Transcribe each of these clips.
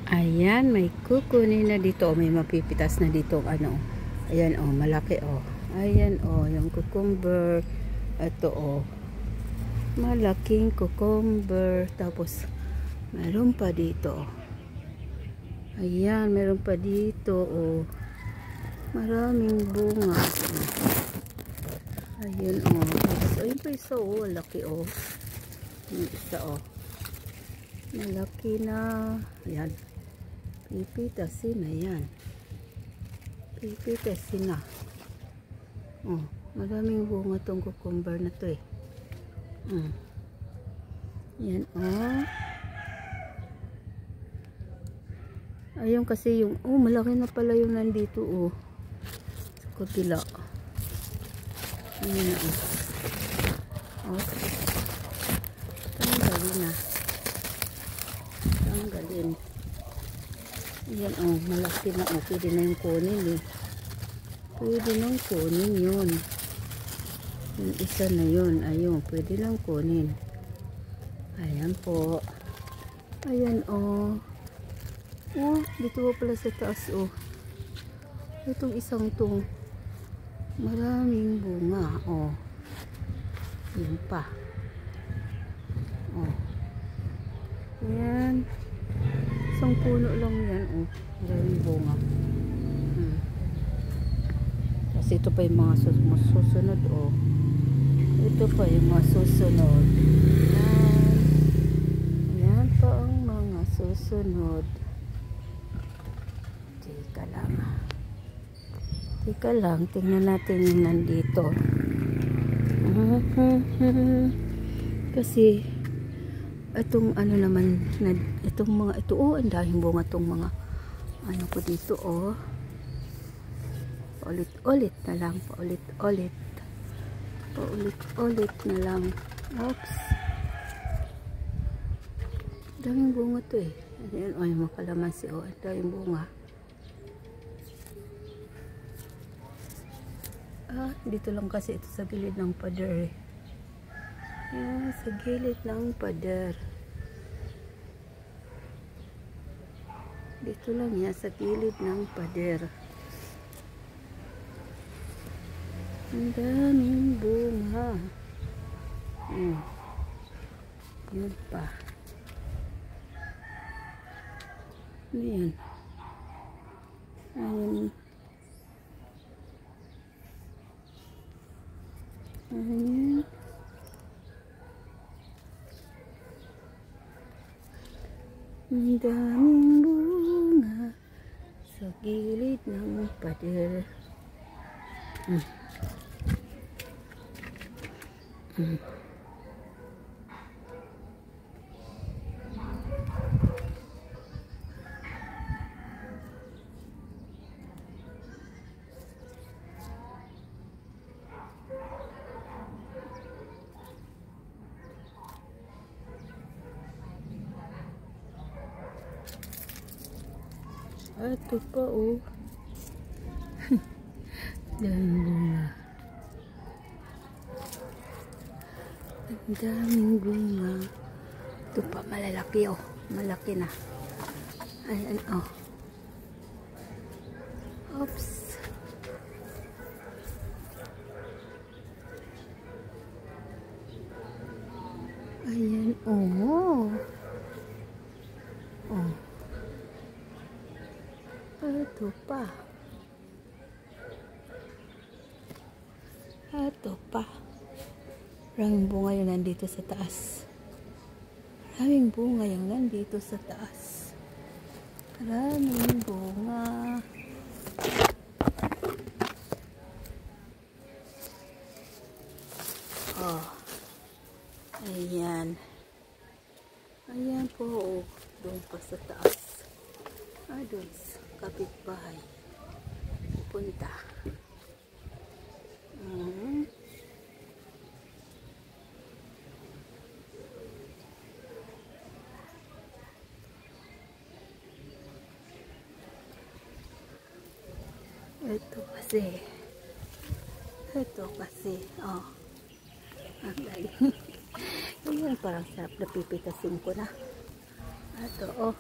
Ayan, may kukunin na dito. May mapipitas na dito. Ano. Ayan, oh, malaki, oh. Ayan, oh, yung cucumber. Ito, oh. Malaking cucumber. Tapos, meron pa dito. Ayan, meron pa dito, oh. Maraming bunga. Ayan, oh. Tapos, ayun pa isa, oh. Laki, oh. Yung isa, oh. Malaki na. Ayan. Pipitasin na yan. Pipitasin na. Oh, maraming bunga tong cucumber na to eh. Yan, oh. Ayun kasi yung, oh, malaki na pala yung nandito, oh. Sa kabila. Ayan na, oh. Oh. Tanggalin na. Tanggalin. Ayan, oh, malaki na, oh. Pwede na yung kunin, eh. Pwede nang kunin yun. Yung isa na yun. Ayun, pwede lang kunin. Ayan po. Ayan, oh. Oh, dito po pala sa taas, oh. Itong isang tong maraming bunga, oh. Yun pa. Oh. Ayan. Isang puno lang yan, oh. Maraming bunga. Kasi ito pa yung mga susunod, oh. Ito pa yung mga susunod. Ayan. Ayan pa ang mga susunod. Teka lang. Teka lang. Tingnan natin yung nandito. Kasi itong ano naman, itong mga ito, oh, ang dahing bunga itong mga ano ko dito, oh. Paulit-ulit na lang, paulit-ulit. Paulit-ulit na lang. Oops. Daming bunga to eh. Ayan, oh, yung makalamansi, oh. Daming bunga. Ah, dito lang kasi ito sa gilid ng pader eh. Ayan, sa gilid ng pader. Dito lang yan, sa gilid ng pader. Ang daming bunga. Yun pa. Ano yan? Ayan. Ayan. Ang daming bunga sa gilid ng pader. Ito pa, oh. Daming bunga. Ang daming bunga. Ito pa, malalaki, oh. Malaki na. Ayan, oh. Oops. Ayan, oh. Oh. Ito pa. Ito pa. Maraming bunga yung nandito sa taas. Maraming bunga yung nandito sa taas. Maraming bunga. Oh. Ayan. Ayan po, oh. Doon pa sa taas. Ah, doon sa kapitbahay. Punta. Ito kasi, oh. Ang galing. Ayan, parang sarap na pipitasin ko na. Ito, oh.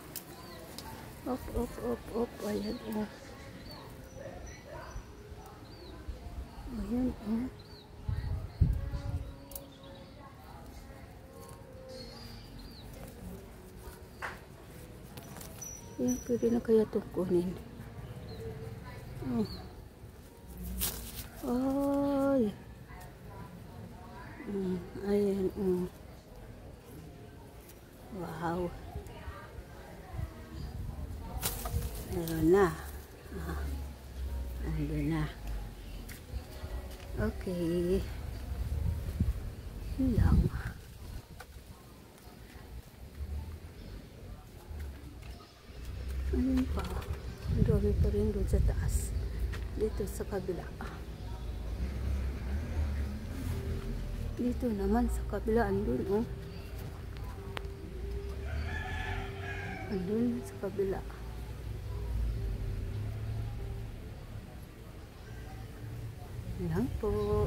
Op, op, op, op. Ayan, oh. Ayan, oh. Ayan, pwede na kaya itong kunin. Oh. Ay. Ayan, oh. Wow. Meron na. Andun na. Okay. Yun lang. Ayun pa. Ang dami pa rin doon sa taas. Dito sa kabila. Dito naman sa kabila. Andun, oh. Andun sa kabila. Yan po.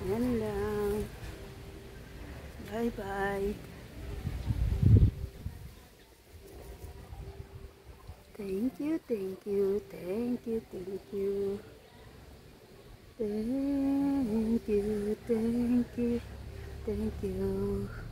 Yan lang. Bye-bye. Thank you, thank you, thank you, thank you. Thank you, thank you, thank you.